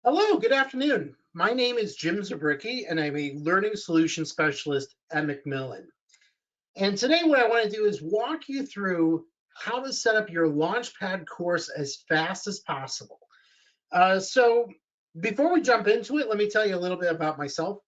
Hello, good afternoon. My name is Jim Zabricki, and I'm a learning solution specialist at Macmillan. And today, what I want to do is walk you through how to set up your LaunchPad course as fast as possible. So, before we jump into it, let me tell you a little bit about myself.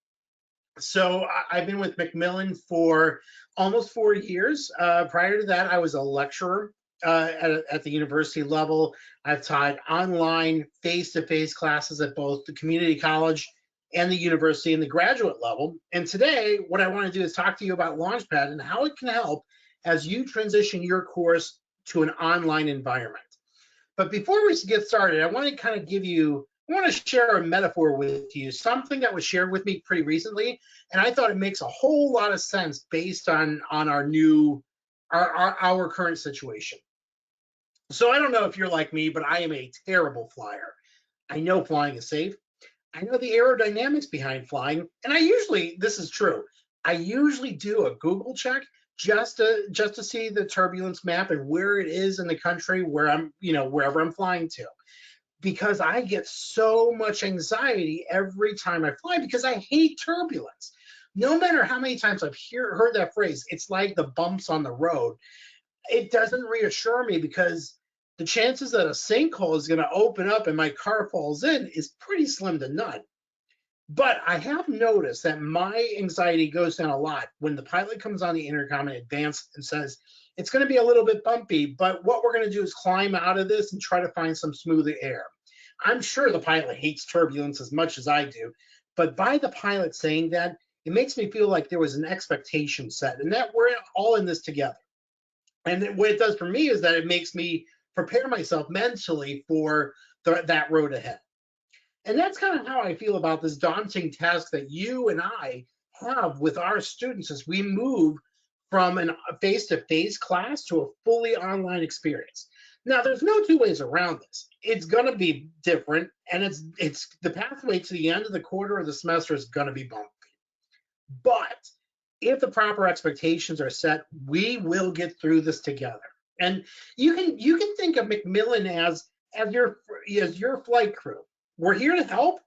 I've been with Macmillan for almost 4 years. Prior to that, I was a lecturer at the university level. I've taught online, face-to-face classes at both the community college and the university and the graduate level. And today, what I want to do is talk to you about Launchpad and how it can help as you transition your course to an online environment. But before we get started, I want to kind of I want to share a metaphor with you, something that was shared with me pretty recently, and I thought it makes a whole lot of sense based on our current situation. So I don't know if you're like me, but I am a terrible flyer. I know flying is safe. I know the aerodynamics behind flying, and this is true. I usually do a Google check just to see the turbulence map and where it is in the country where wherever I'm flying to, because I get so much anxiety every time I fly because I hate turbulence. No matter how many times I've heard that phrase, it's like the bumps on the road. It doesn't reassure me because the chances that a sinkhole is going to open up and my car falls in is pretty slim to none. But I have noticed that my anxiety goes down a lot when the pilot comes on the intercom in advance and says, it's going to be a little bit bumpy, but what we're going to do is climb out of this and try to find some smoother air. I'm sure the pilot hates turbulence as much as I do, but by the pilot saying that, it makes me feel like there was an expectation set and that we're all in this together. And what it does for me is that it makes me prepare myself mentally for that road ahead. And that's kind of how I feel about this daunting task that you and I have with our students as we move from a face-to-face class to a fully online experience. Now, there's no two ways around this. It's going to be different, and it's the pathway to the end of the quarter or the semester is going to be bumpy. But if the proper expectations are set, we will get through this together. And you can think of Macmillan as your flight crew. We're here to help,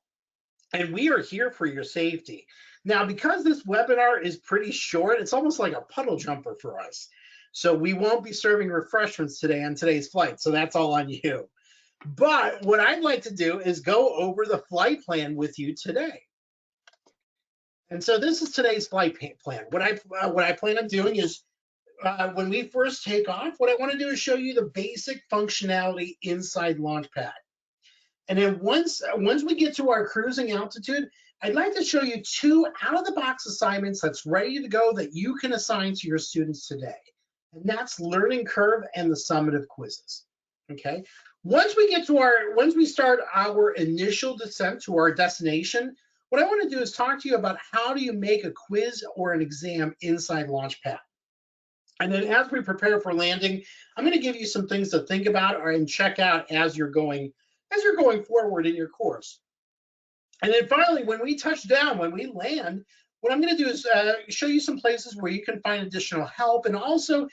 and we are here for your safety. Now, because this webinar is pretty short, it's almost like a puddle jumper for us. So we won't be serving refreshments today on today's flight, so that's all on you. But what I'd like to do is go over the flight plan with you today. And so this is today's flight plan. What I plan on doing is when we first take off, what I want to do is show you the basic functionality inside LaunchPad. And then once we get to our cruising altitude, I'd like to show you two out-of-the-box assignments that's ready to go that you can assign to your students today. And that's learning curve and the summative quizzes. Okay. Once we start our initial descent to our destination, what I want to do is talk to you about how do you make a quiz or an exam inside LaunchPad. And then as we prepare for landing, I'm going to give you some things to think about and check out as you're going forward in your course. And then finally, when we touch down, when we land, what I'm going to do is show you some places where you can find additional help. And also,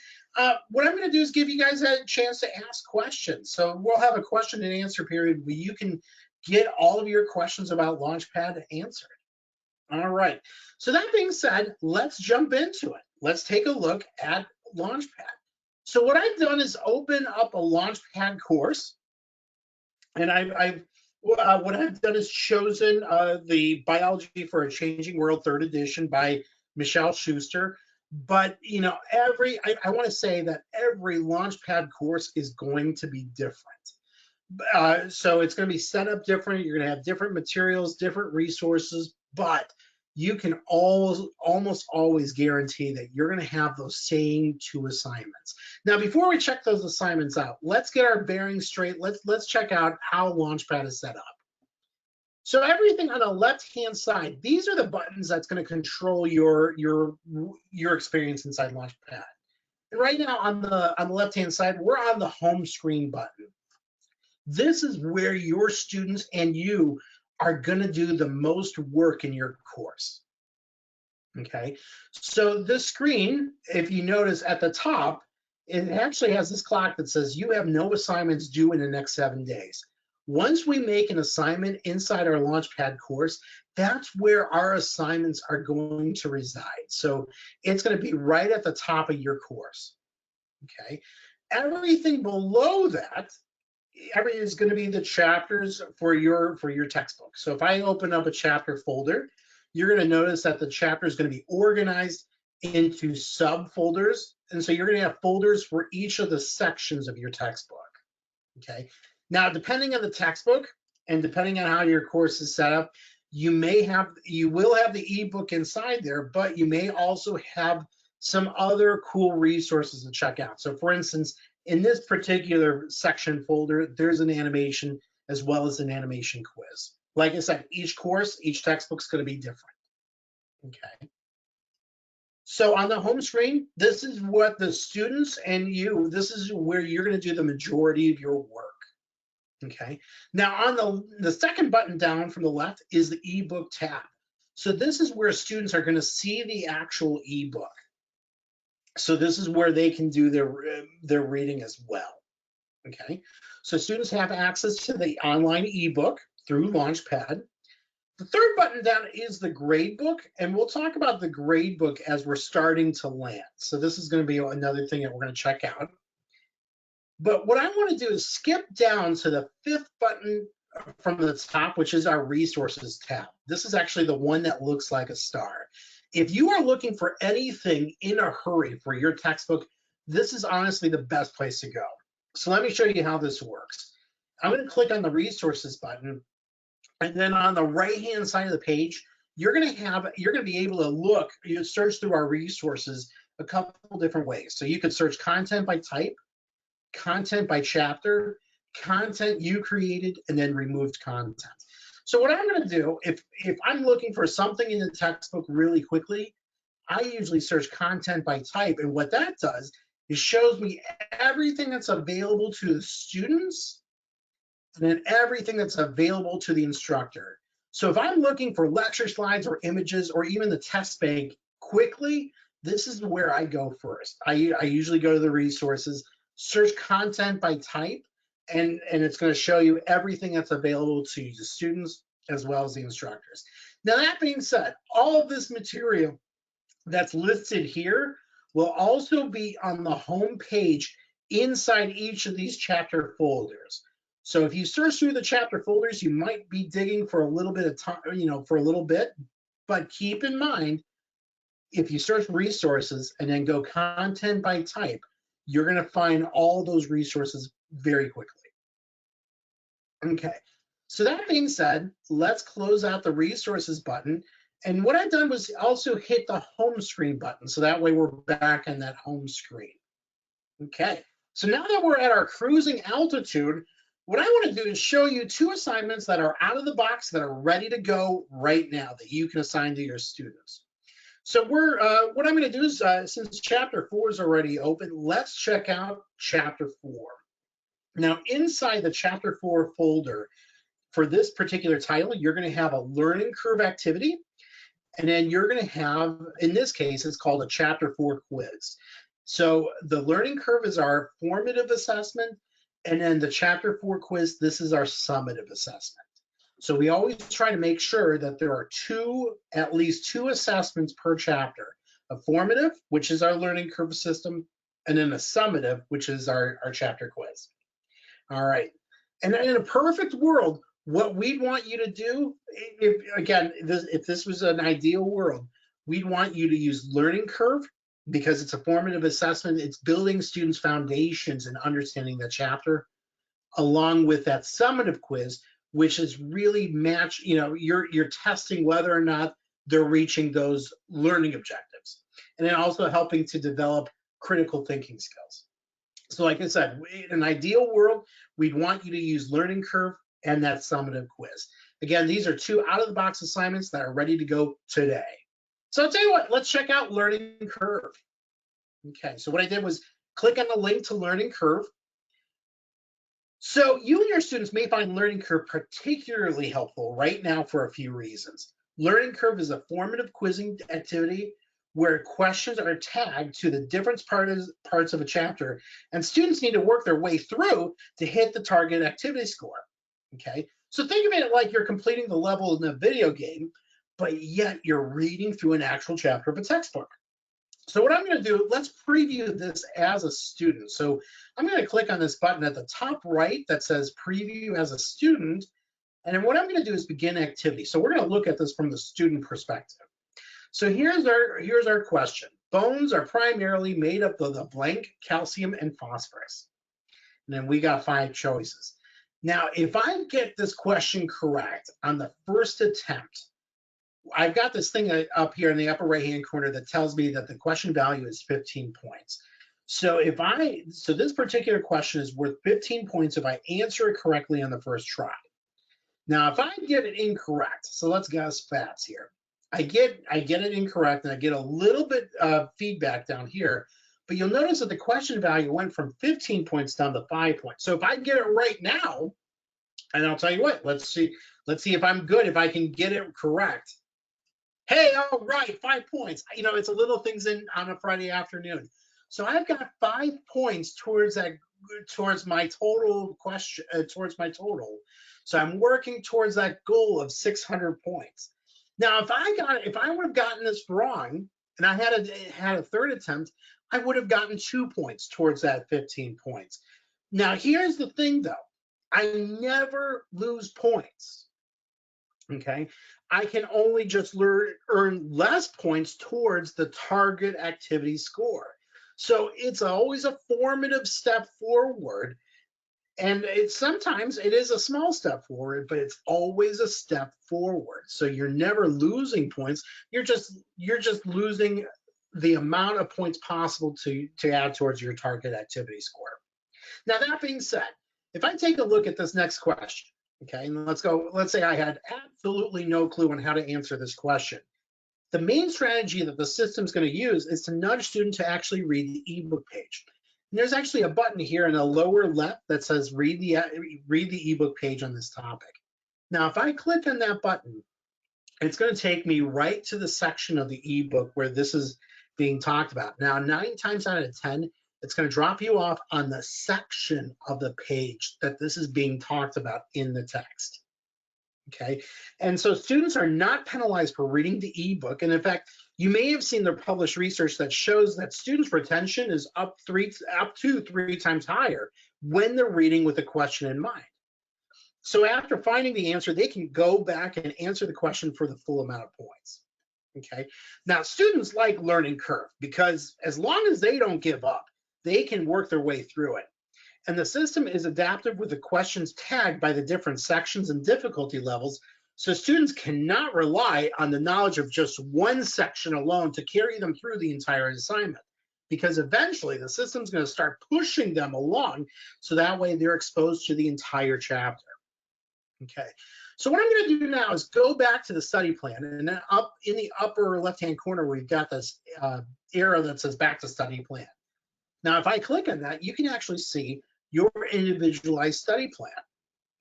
what I'm going to do is give you guys a chance to ask questions. So we'll have a question and answer period where you can get all of your questions about LaunchPad answered. All right. So that being said, let's jump into it. Let's take a look at LaunchPad. So what I've done is open up a LaunchPad course. And what I've done is chosen the Biology for a Changing World 3rd edition by Michelle Schuster. But I want to say that every LaunchPad course is going to be different. So it's going to be set up different. You're going to have different materials, different resources, but you can almost always guarantee that you're going to have those same two assignments. Now, before we check those assignments out, let's get our bearings straight. Let's check out how LaunchPad is set up. So everything on the left-hand side, these are the buttons that's going to control your experience inside LaunchPad. And right now on the left-hand side, we're on the home screen button. This is where your students and you are going to do the most work in your course. Okay, so this screen, if you notice at the top, it actually has this clock that says you have no assignments due in the next 7 days. Once we make an assignment inside our LaunchPad course, that's where our assignments are going to reside. So it's going to be right at the top of your course, okay? Everything below that, everything is going to be the chapters for your textbook. So if I open up a chapter folder, you're going to notice that the chapter is going to be organized into subfolders. And so you're going to have folders for each of the sections of your textbook, okay? Now, depending on the textbook and depending on how your course is set up, you will have the ebook inside there, but you may also have some other cool resources to check out. So for instance, in this particular section folder, there's an animation as well as an animation quiz. Like I said, each course, each textbook's going to be different, okay? So on the home screen, this is what the students and you, this is where you're going to do the majority of your work. Okay. Now on the second button down from the left is the ebook tab. So this is where students are going to see the actual ebook. So this is where they can do their reading as well. Okay. So students have access to the online ebook through LaunchPad. The third button down is the gradebook, and we'll talk about the gradebook as we're starting to land. So this is going to be another thing that we're going to check out. But what I want to do is skip down to the fifth button from the top, which is our resources tab. This is actually the one that looks like a star. If you are looking for anything in a hurry for your textbook, this is honestly the best place to go. So let me show you how this works. I'm going to click on the resources button, and then on the right-hand side of the page, you're going to be able to search through our resources a couple different ways. So you could search content by type, content by chapter, content you created, and then removed content. So what I'm going to do, if I'm looking for something in the textbook really quickly, I usually search content by type, and what that does is shows me everything that's available to the students and then everything that's available to the instructor. So if I'm looking for lecture slides or images or even the test bank quickly, this is where I go first. I usually go to the resources, search content by type, and it's going to show you everything that's available to the students as well as the instructors. Now, that being said, all of this material that's listed here will also be on the home page inside each of these chapter folders. So if you search through the chapter folders, you might be digging for a little bit of time, for a little bit, but keep in mind, if you search resources and then go content by type, you're going to find all those resources very quickly. Okay, so that being said, let's close out the resources button. And what I've done was also hit the home screen button. So that way we're back on that home screen. Okay, so now that we're at our cruising altitude, what I want to do is show you two assignments that are out of the box that are ready to go right now that you can assign to your students. So what I'm going to do is, since chapter 4 is already open, let's check out chapter 4. Now, inside the chapter 4 folder, for this particular title, you're going to have a learning curve activity, and then you're going to have, in this case, it's called a chapter 4 quiz. So the learning curve is our formative assessment, and then the chapter 4 quiz, this is our summative assessment. So we always try to make sure that there are at least two assessments per chapter, a formative, which is our learning curve system, and then a summative, which is our chapter quiz. All right, and in a perfect world, what we'd want you to do, if this was an ideal world, we'd want you to use learning curve because it's a formative assessment. It's building students' foundations and understanding the chapter, along with that summative quiz, which is really you're testing whether or not they're reaching those learning objectives, and then also helping to develop critical thinking skills. So like I said, in an ideal world, we'd want you to use learning curve and that summative quiz. Again, these are two out-of-the-box assignments that are ready to go today. So I'll tell you what, let's check out learning curve. Okay, so what I did was click on the link to learning curve. So you and your students may find learning curve particularly helpful right now for a few reasons. Learning curve is a formative quizzing activity where questions are tagged to the different parts of a chapter, and students need to work their way through to hit the target activity score. okay? So think of it like you're completing the level in a video game, but yet you're reading through an actual chapter of a textbook. So what I'm going to do, let's preview this as a student. So I'm going to click on this button at the top right that says preview as a student. And then what I'm going to do is begin activity. So we're going to look at this from the student perspective. So here's our question. Bones are primarily made up of the blank, calcium, and phosphorus. And then we got 5 choices. Now, if I get this question correct on the first attempt, I've got this thing up here in the upper right-hand corner that tells me that the question value is 15 points. So this particular question is worth 15 points if I answer it correctly on the first try. Now, if I get it incorrect, so let's guess facts here. I get it incorrect, and I get a little bit of feedback down here, but you'll notice that the question value went from 15 points down to 5 points. So if I get it right now, and I'll tell you what, let's see if I'm good, if I can get it correct. Hey, all right, 5 points. You know, it's a little things on a Friday afternoon. So I've got 5 points towards my total question, towards my total. So I'm working towards that goal of 600 points. Now, if I would have gotten this wrong, and I had a third attempt, I would have gotten 2 points towards that 15 points. Now, here's the thing, though. I never lose points. Okay, I can only just earn less points towards the target activity score. So it's always a formative step forward, and sometimes it is a small step forward, but it's always a step forward. So you're never losing points. You're just losing the amount of points possible to add towards your target activity score. Now, that being said, if I take a look at this next question, okay, and let's say I had absolutely no clue on how to answer this question. The main strategy that the system's going to use is to nudge students to actually read the ebook page. And there's actually a button here in the lower left that says read the ebook page on this topic. Now, if I click on that button, it's going to take me right to the section of the ebook where this is being talked about. Now, 9 times out of 10, it's going to drop you off on the section of the page that this is being talked about in the text. Okay, and so students are not penalized for reading the ebook. And in fact, you may have seen the published research that shows that students' retention is up to 3 times higher when they're reading with a question in mind. So after finding the answer, they can go back and answer the question for the full amount of points. Okay, now students like learning curve because as long as they don't give up, they can work their way through it. And the system is adaptive with the questions tagged by the different sections and difficulty levels, so students cannot rely on the knowledge of just one section alone to carry them through the entire assignment, because eventually the system's going to start pushing them along, so that way they're exposed to the entire chapter. Okay, so what I'm going to do now is go back to the study plan, and then up in the upper left-hand corner, we've got this arrow that says back to study plan. Now, if I click on that, you can actually see your individualized study plan,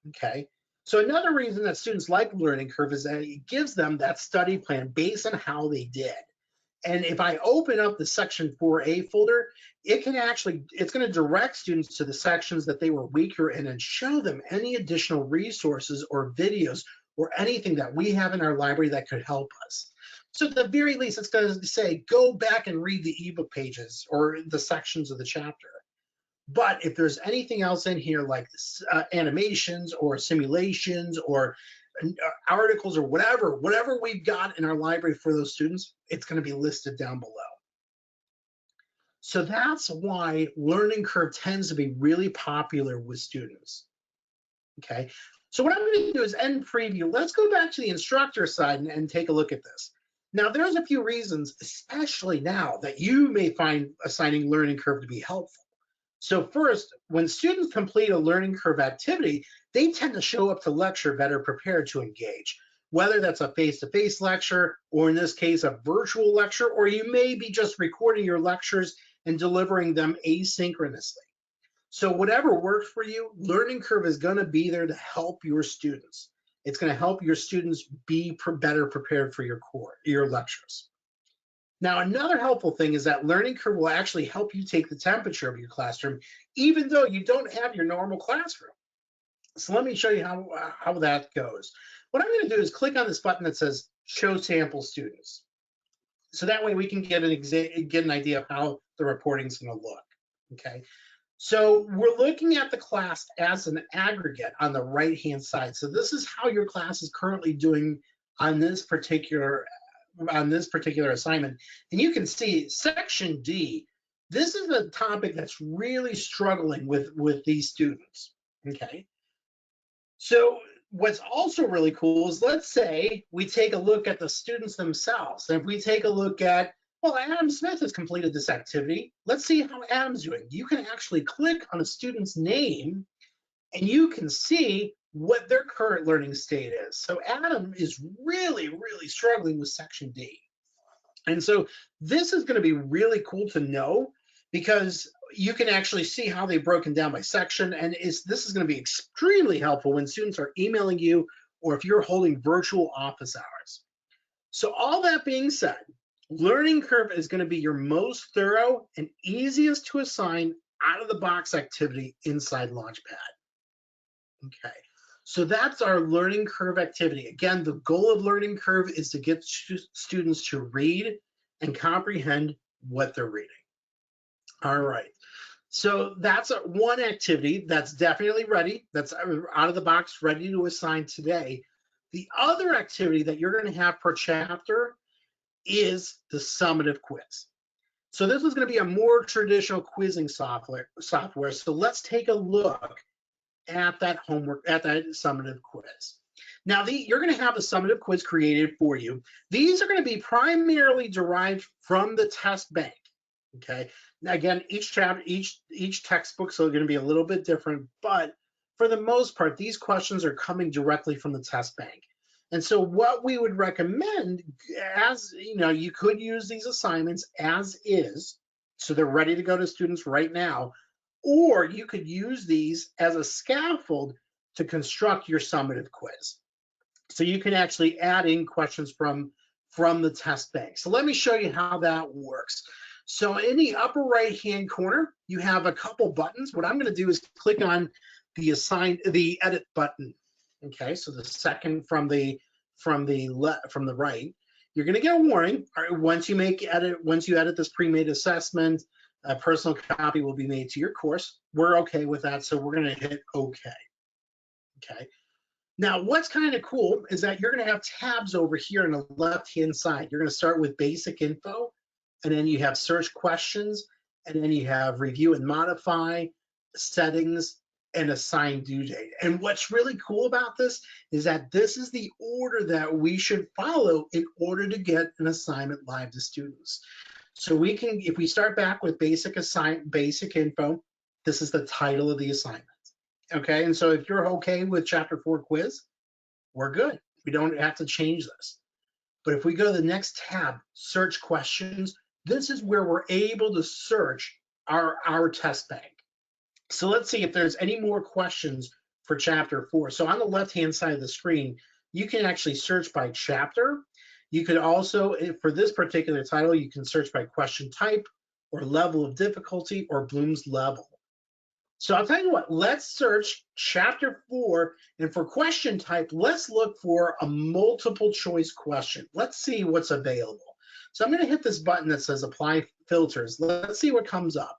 okay? So another reason that students like Learning Curve is that it gives them that study plan based on how they did. And if I open up the section 4A folder, it's going to direct students to the sections that they were weaker in and show them any additional resources or videos or anything that we have in our library that could help us. So at the very least, it's going to say, go back and read the ebook pages or the sections of the chapter. But if there's anything else in here like animations or simulations or articles or whatever we've got in our library for those students, it's going to be listed down below. So that's why Learning Curve tends to be really popular with students. Okay, so what I'm going to do is end preview. Let's go back to the instructor side and take a look at this. Now, there's a few reasons, especially now, that you may find assigning Learning Curve to be helpful. So first, when students complete a Learning Curve activity, they tend to show up to lecture better prepared to engage, whether that's a face-to-face lecture, or in this case, a virtual lecture, or you may be just recording your lectures and delivering them asynchronously. So whatever works for you, Learning Curve is going to be there to help your students. It's going to help your students be better prepared for your lectures. Now, another helpful thing is that Learning Curve will actually help you take the temperature of your classroom, even though you don't have your normal classroom. So let me show you how that goes. What I'm going to do is click on this button that says Show Sample Students. So that way we can get an idea of how the reporting is going to look. Okay. So we're looking at the class as an aggregate on the right-hand side. So this is how your class is currently doing on this particular assignment. And you can see section D, this is a topic that's really struggling with these students. Okay. So what's also really cool is, let's say we take a look at the students themselves. And if we take a look at, well, Adam Smith has completed this activity. Let's see how Adam's doing. You can actually click on a student's name and you can see what their current learning state is. So Adam is really, really struggling with section D. And so this is going to be really cool to know, because you can actually see how they've broken down by section. And this is going to be extremely helpful when students are emailing you or if you're holding virtual office hours. So all that being said, Learning Curve is going to be your most thorough and easiest to assign out of the box activity inside LaunchPad. Okay, so that's our Learning Curve activity. Again, the goal of Learning Curve is to get students to read and comprehend what they're reading. All right, so that's one activity that's definitely ready, that's out of the box, ready to assign today. The other activity that you're going to have per chapter is the summative quiz. So this is going to be a more traditional quizzing software. So let's take a look at that homework, at that summative quiz. Now, you're going to have a summative quiz created for you. These are going to be primarily derived from the test bank. Okay. Now, again, each chapter, each textbook, so they're going to be a little bit different, but for the most part, these questions are coming directly from the test bank. And so what we would recommend, as you know, you could use these assignments as is, so they're ready to go to students right now, or you could use these as a scaffold to construct your summative quiz. So you can actually add in questions from the test bank. So let me show you how that works. So in the upper right-hand corner, you have a couple buttons. What I'm going to do is click on the edit button. Okay, so the second from the right, you're going to get a warning. Once you edit this pre-made assessment, a personal copy will be made to your course. We're okay with that, so we're going to hit OK. Okay. Now, what's kind of cool is that you're going to have tabs over here on the left-hand side. You're going to start with basic info, and then you have search questions, and then you have review and modify, settings, and assign due date. And what's really cool about this is that this is the order that we should follow in order to get an assignment live to students. So we can, if we start back with basic info, this is the title of the assignment. Okay, and so if you're okay with chapter 4 quiz, we're good. We don't have to change this. But if we go to the next tab, search questions, this is where we're able to search our test bank. So let's see if there's any more questions for chapter 4. So on the left-hand side of the screen, you can actually search by chapter. You could also, for this particular title, you can search by question type or level of difficulty or Bloom's level. So I'll tell you what, let's search chapter 4, and for question type, let's look for a multiple choice question. Let's see what's available. So I'm going to hit this button that says apply filters. Let's see what comes up.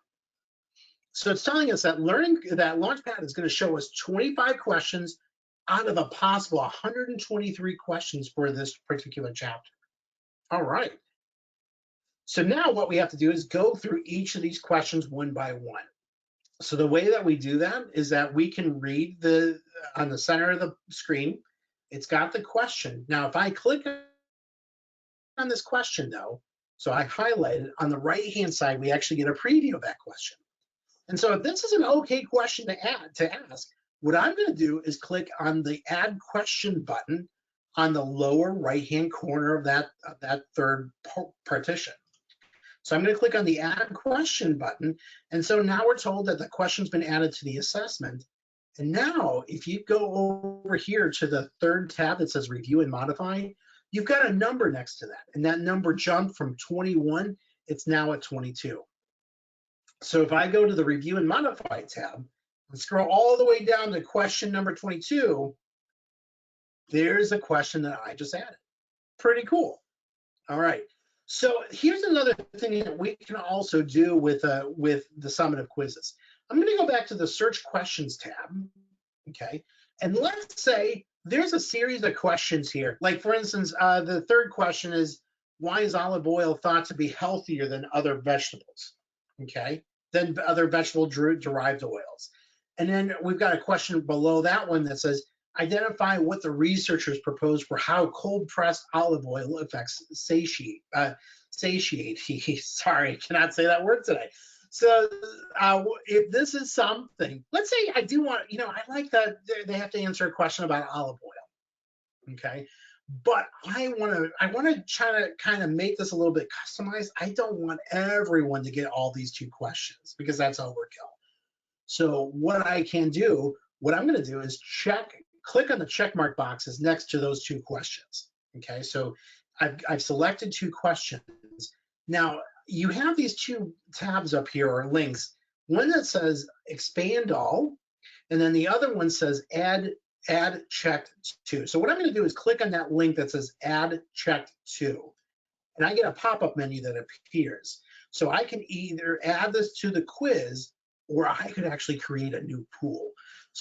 So it's telling us that LaunchPad is going to show us 25 questions out of a possible 123 questions for this particular chapter. All right. So now what we have to do is go through each of these questions one by one. So the way that we do that is that we can read on the center of the screen, it's got the question. Now, if I click on this question though, so I highlight it, on the right-hand side, we actually get a preview of that question. And so if this is an okay question to ask, what I'm going to do is click on the add question button on the lower right-hand corner of that third partition. So I'm going to click on the add question button. And so now we're told that the question's been added to the assessment. And now if you go over here to the third tab that says review and modify, you've got a number next to that. And that number jumped from 21, it's now at 22. So if I go to the review and modify tab, and scroll all the way down to question number 22, there's a question that I just added. Pretty cool. All right. So here's another thing that we can also do with the summative quizzes. I'm going to go back to the search questions tab. Okay. And let's say there's a series of questions here. Like for instance, the third question is, why is olive oil thought to be healthier than other vegetables? Okay. Than other vegetable derived oils. And then we've got a question below that one that says, identify what the researchers proposed for how cold-pressed olive oil affects satiety. Sorry, cannot say that word today. So if this is something, let's say I do want, I like that they have to answer a question about olive oil, okay? But I want to try to kind of make this a little bit customized. I don't want everyone to get all these 2 questions because that's overkill. So what I can do, what I'm going to do is click on the check mark boxes next to those 2 questions. Okay, so I've selected 2 questions. Now you have these 2 tabs up here, or links. One that says expand all, and then the other one says add checked to. So what I'm going to do is click on that link that says add checked to, and I get a pop-up menu that appears. So I can either add this to the quiz, or I could actually create a new pool.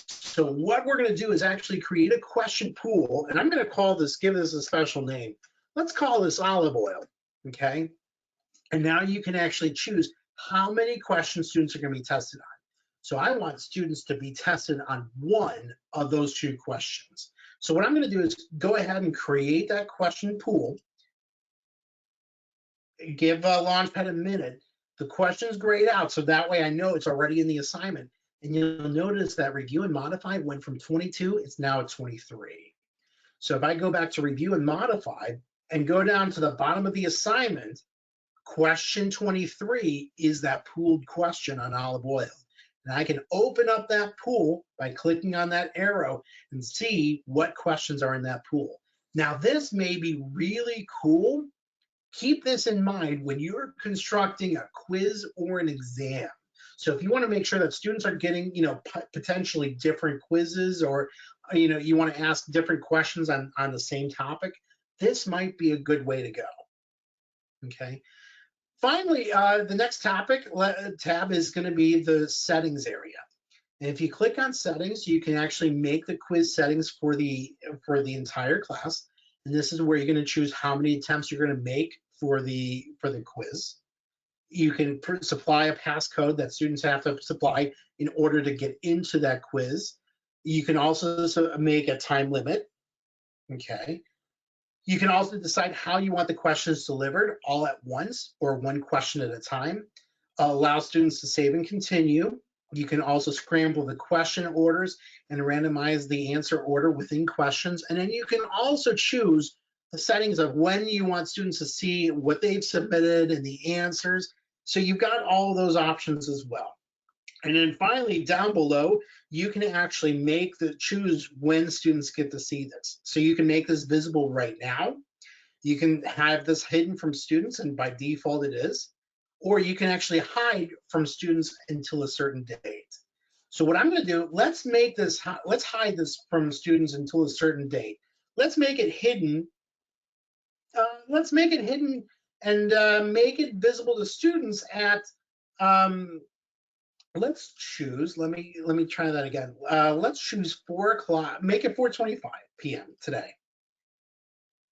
So what we're going to do is actually create a question pool, and I'm going to give this a special name. Let's call this olive oil, okay? And now you can actually choose how many questions students are going to be tested on. So I want students to be tested on 1 of those 2 questions. So what I'm going to do is go ahead and create that question pool. Give LaunchPad a minute. The question's grayed out, so that way I know it's already in the assignment. And you'll notice that review and modify went from 22, it's now at 23. So if I go back to review and modify and go down to the bottom of the assignment, question 23 is that pooled question on olive oil. And I can open up that pool by clicking on that arrow and see what questions are in that pool. Now this may be really cool. Keep this in mind when you're constructing a quiz or an exam. So if you want to make sure that students are getting, potentially different quizzes, or, you want to ask different questions on the same topic, this might be a good way to go. Okay. Finally, the next tab is going to be the settings area. And if you click on settings, you can actually make the quiz settings for the entire class. And this is where you're going to choose how many attempts you're going to make for the quiz. You can supply a passcode that students have to supply in order to get into that quiz. You can also make a time limit, okay? You can also decide how you want the questions delivered, all at once or 1 question at a time. Allow students to save and continue. You can also scramble the question orders and randomize the answer order within questions. And then you can also choose the settings of when you want students to see what they've submitted and the answers. So you've got all of those options as well. And then finally, down below, you can actually choose when students get to see this. So you can make this visible right now. You can have this hidden from students, and by default it is. Or you can actually hide from students until a certain date. So what I'm going to do, let's hide this from students until a certain date. Let's make it hidden. Let's make it hidden and make it visible to students at. Let's choose. Let me try that again. Let's choose 4 o'clock. Make it 4:25 p.m. today.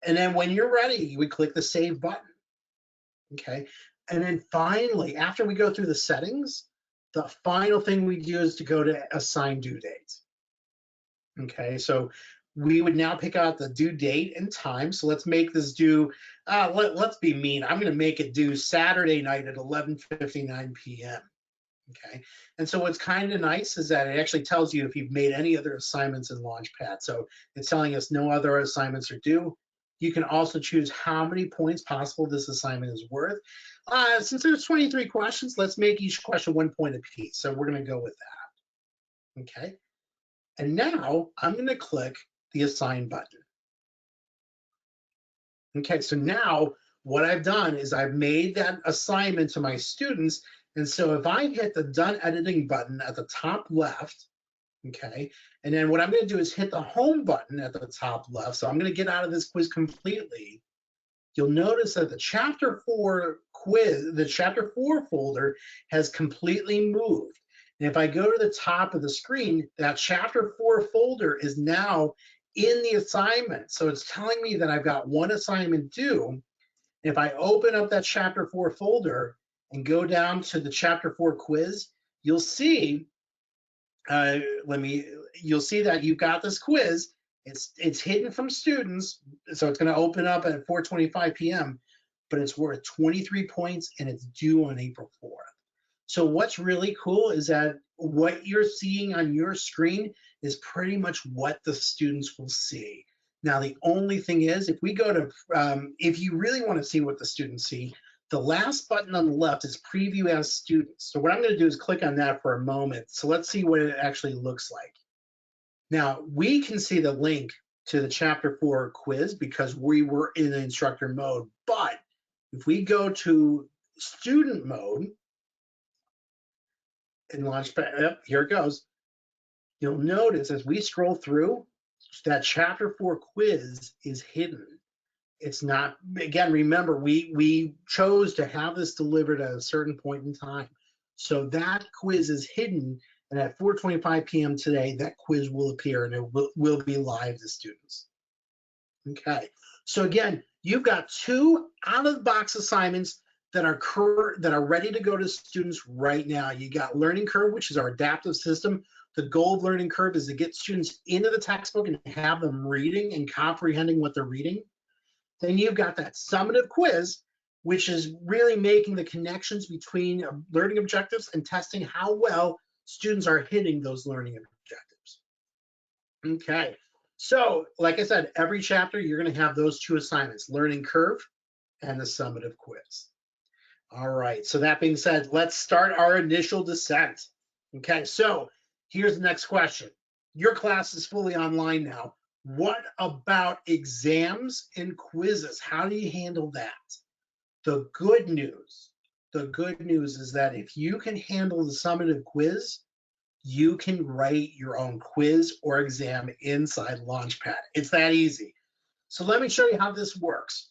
And then when you're ready, we click the save button. Okay. And then finally, after we go through the settings, the final thing we do is to go to assign due date. Okay, so we would now pick out the due date and time. So let's make this due, let's be mean. I'm going to make it due Saturday night at 11:59 p.m. Okay, and so what's kind of nice is that it actually tells you if you've made any other assignments in LaunchPad. So it's telling us no other assignments are due. You can also choose how many points possible this assignment is worth. Since there's 23 questions, let's make each question 1 point apiece. So we're going to go with that. Okay, and now I'm going to click the assign button. Okay, so now what I've done is I've made that assignment to my students. And so if I hit the done editing button at the top left, Okay, and then what I'm going to do is hit the home button at the top left. So I'm going to get out of this quiz completely. You'll notice that the chapter 4 quiz, the chapter 4 folder has completely moved. And if I go to the top of the screen, that chapter 4 folder is now in the assignment. So it's telling me that I've got one assignment due. If I open up that chapter 4 folder and go down to the chapter 4 quiz, you'll see you'll see that you've got this quiz. It's hidden from students, so it's going to open up at 4:25 p.m., but it's worth 23 points and it's due on April 4th. So what's really cool is that what you're seeing on your screen is pretty much what the students will see. Now, the only thing is, if we go to, if you really want to see what the students see, the last button on the left is preview as students. So what I'm going to do is click on that for a moment. So let's see what it actually looks like. Now, we can see the link to the chapter 4 quiz because we were in the instructor mode. But if we go to student mode in LaunchPad, yep, here it goes. You'll notice as we scroll through, that chapter 4 quiz is hidden. It's not, again, remember, we chose to have this delivered at a certain point in time. So that quiz is hidden, and at 4:25 p.m. today, that quiz will appear and it will be live to students. Okay, so again, you've got 2 out-of-the-box assignments that are ready to go to students right now. You got Learning Curve, which is our adaptive system. The goal of Learning Curve is to get students into the textbook and have them reading and comprehending what they're reading. Then you've got that summative quiz, which is really making the connections between learning objectives and testing how well students are hitting those learning objectives. Okay, so like I said, every chapter you're going to have those 2 assignments, Learning Curve and the summative quiz. All right, so that being said, let's start our initial descent. Okay, so here's the next question. Your class is fully online now. What about exams and quizzes? How do you handle that? The good news is that if you can handle the summative quiz, you can write your own quiz or exam inside LaunchPad. It's that easy. So let me show you how this works.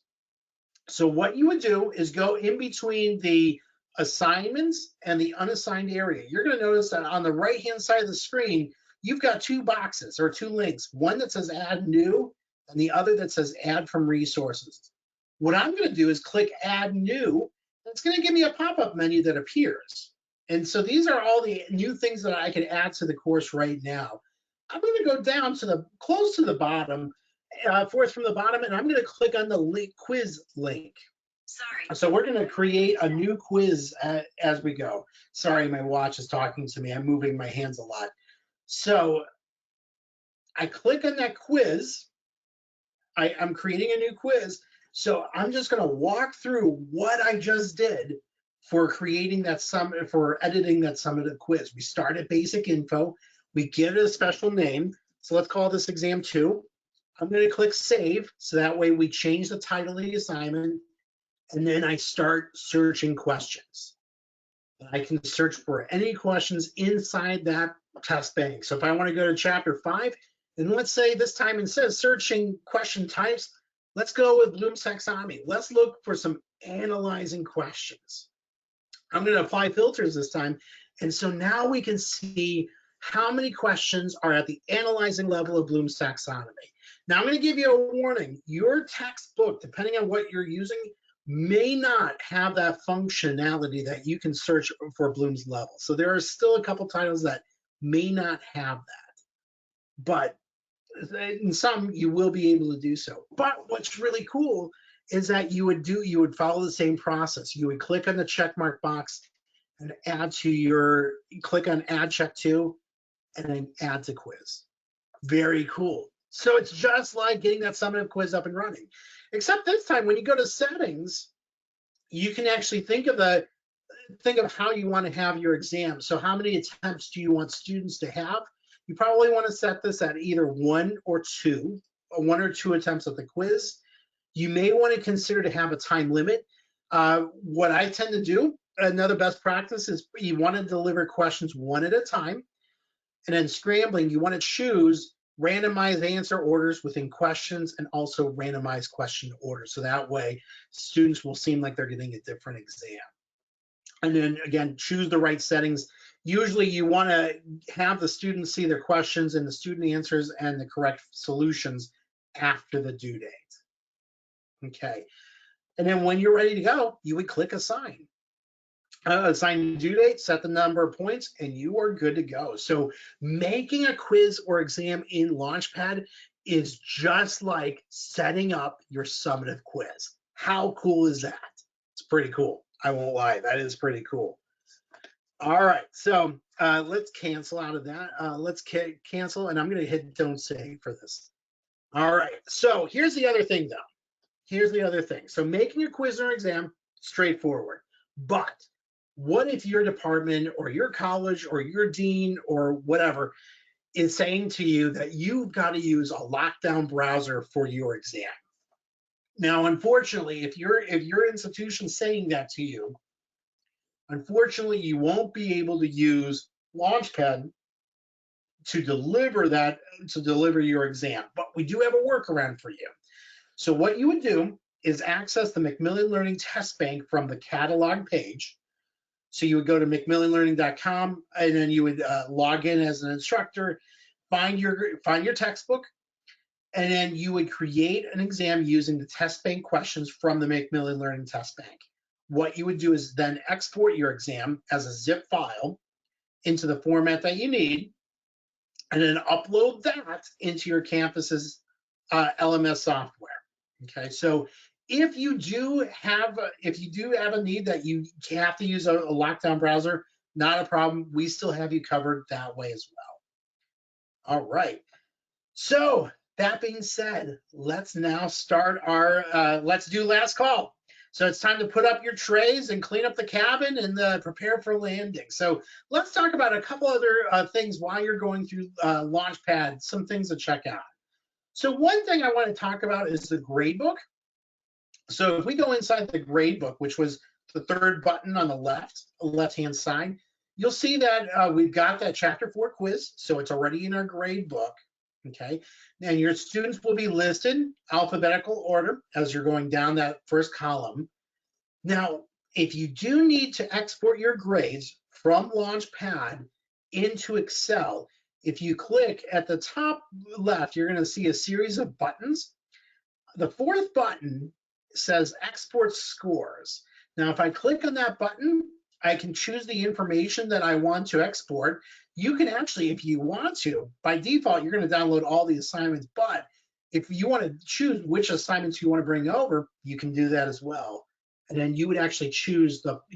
So what you would do is go in between the assignments and the unassigned area. You're going to notice that on the right-hand side of the screen, you've got 2 boxes or 2 links, one that says add new and the other that says add from resources. What I'm going to do is click add new, and it's going to give me a pop-up menu that appears. And so these are all the new things that I can add to the course right now. I'm going to go down to the close to the bottom, 4th from the bottom, and I'm going to click on the quiz link. Sorry. So we're going to create a new quiz as we go. Sorry, my watch is talking to me. I'm moving my hands a lot. So I click on that quiz. I'm creating a new quiz. So I'm just going to walk through what I just did for creating that for editing that summative quiz. We start at basic info. We give it a special name. So let's call this exam 2. I'm going to click save. So that way we change the title of the assignment. And then I start searching questions. I can search for any questions inside that test bank. So if I want to go to chapter 5, and let's say this time instead of searching question types, let's go with Bloom's taxonomy. Let's look for some analyzing questions. I'm going to apply filters this time. And so now we can see how many questions are at the analyzing level of Bloom's taxonomy. Now I'm going to give you a warning. Your textbook, depending on what you're using, may not have that functionality that you can search for Bloom's level. So there are still a couple titles that may not have that. But in some, you will be able to do so. But what's really cool is that you would follow the same process. You would click on the check mark box and click on add check to, and then add to quiz. Very cool. So it's just like getting that summative quiz up and running. Except this time, when you go to settings, you can actually think of how you want to have your exam. So how many attempts do you want students to have? You probably want to set this at either 1 or 2 attempts at the quiz. You may want to consider to have a time limit. What I tend to do, another best practice, is you want to deliver questions 1 at a time. And then scrambling, you want to choose randomized answer orders within questions and also randomized question orders. So that way students will seem like they're getting a different exam. And then again, choose the right settings. Usually you want to have the students see their questions and the student answers and the correct solutions after the due date. Okay. And then when you're ready to go, you would click assign. Assign due date, set the number of points, and you are good to go. So making a quiz or exam in LaunchPad is just like setting up your summative quiz. How cool is that? It's pretty cool. I won't lie, that is pretty cool. All right, so let's cancel out of that. Let's cancel, and I'm gonna hit don't save for this. All right, so here's the other thing though. Here's the other thing. So making a quiz or exam, straightforward. But what if your department or your college or your dean or whatever is saying to you that you've got to use a lockdown browser for your exam? Now, unfortunately, if your institution's saying that to you, unfortunately, you won't be able to use LaunchPad to deliver your exam. But we do have a workaround for you. So what you would do is access the Macmillan Learning Test Bank from the catalog page. So you would go to macmillanlearning.com and then you would log in as an instructor, find your textbook, and then you would create an exam using the test bank questions from the Macmillan Learning Test Bank. What you would do is then export your exam as a zip file into the format that you need, and then upload that into your campus's LMS software. Okay, so if you do have a need that you have to use a lockdown browser, not a problem. We still have you covered that way as well. All right. So that being said, let's now start our let's do last call. So it's time to put up your trays and clean up the cabin and prepare for landing. So let's talk about a couple other things while you're going through LaunchPad, some things to check out. So one thing I want to talk about is the gradebook. So if we go inside the gradebook, which was the third button on the left-hand side, you'll see that we've got that Chapter 4 quiz. So it's already in our gradebook. Okay, and your students will be listed alphabetical order as you're going down that first column. Now, if you do need to export your grades from LaunchPad into Excel, if you click at the top left, you're going to see a series of buttons. The fourth button says export scores. Now, if I click on that button, I can choose the information that I want to export. You can actually, if you want to, by default, you're going to download all the assignments, but if you want to choose which assignments you want to bring over, you can do that as well. And then you would actually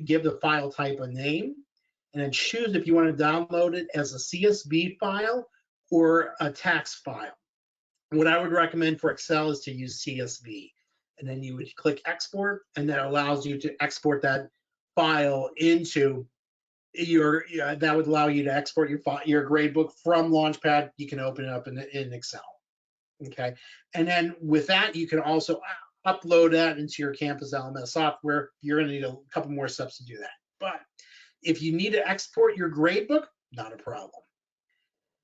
give the file type a name, and then choose if you want to download it as a CSV file or a text file. What I would recommend for Excel is to use CSV. And then you would click export, and that allows you to export that file into that would allow you to export your gradebook from LaunchPad. You can open it up in Excel. Okay, and then with that, you can also upload that into your campus LMS software. You're going to need a couple more steps to do that. But if you need to export your gradebook, not a problem.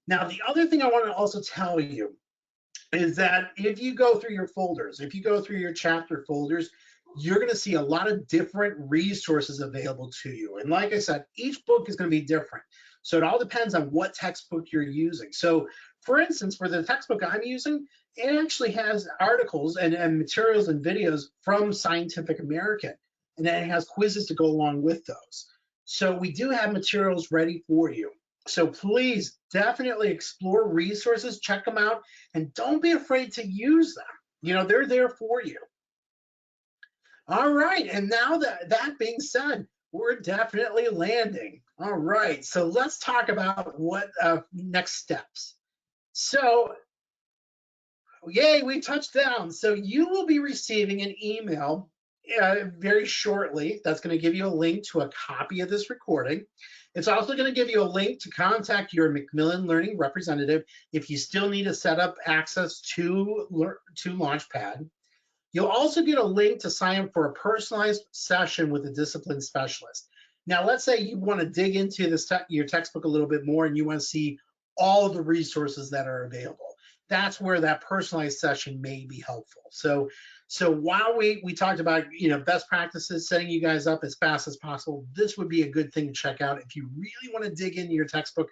Now, the other thing I want to also tell you is that if you go through your folders, if you go through your chapter folders, you're going to see a lot of different resources available to you. And like I said, each book is going to be different. So it all depends on what textbook you're using. So for instance, for the textbook I'm using, it actually has articles and materials and videos from Scientific American. And then it has quizzes to go along with those. So we do have materials ready for you. So please definitely explore resources, check them out, and don't be afraid to use them. You know, they're there for you. All right, and now that being said, we're definitely landing. All right, so let's talk about what next steps. So, yay, we touched down. So you will be receiving an email very shortly. That's going to give you a link to a copy of this recording. It's also going to give you a link to contact your Macmillan Learning representative if you still need to set up access to LaunchPad. You'll also get a link to sign up for a personalized session with a discipline specialist. Now, let's say you want to dig into your textbook a little bit more and you want to see all of the resources that are available. That's where that personalized session may be helpful. So while we talked about, best practices, setting you guys up as fast as possible, this would be a good thing to check out if you really want to dig into your textbook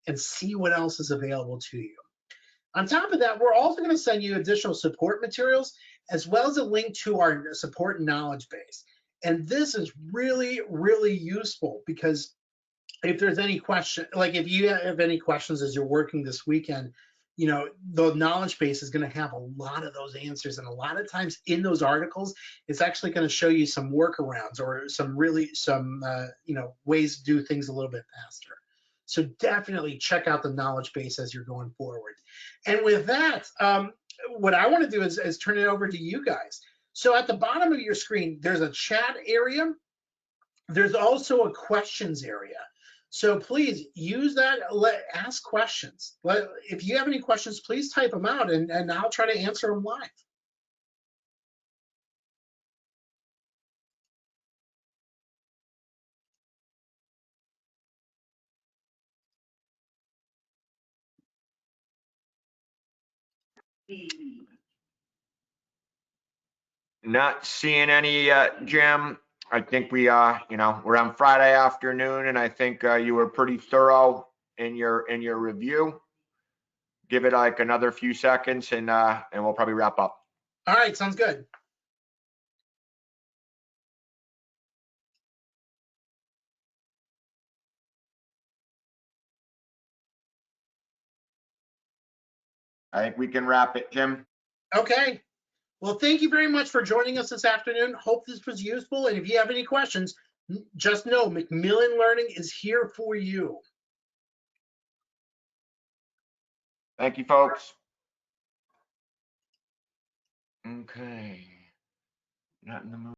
and see what else is available to you. On top of that, we're also going to send you additional support materials as well as a link to our support knowledge base. And this is really, really useful because if there's any question, like if you have any questions as you're working this weekend, the knowledge base is going to have a lot of those answers. And a lot of times in those articles, it's actually going to show you some workarounds or some ways to do things a little bit faster. So definitely check out the knowledge base as you're going forward. And with that, what I want to do is turn it over to you guys. So at the bottom of your screen, there's a chat area. There's also a questions area. So please use that, ask questions. If you have any questions, please type them out and I'll try to answer them live. Not seeing any yet, Jim. I think we're on Friday afternoon, and I think you were pretty thorough in your review. Give it like another few seconds, and we'll probably wrap up. All right, sounds good. I think we can wrap it, Jim. Okay. Well, thank you very much for joining us this afternoon. Hope this was useful. And if you have any questions, just know Macmillan Learning is here for you. Thank you, folks. Okay. Not in the mood.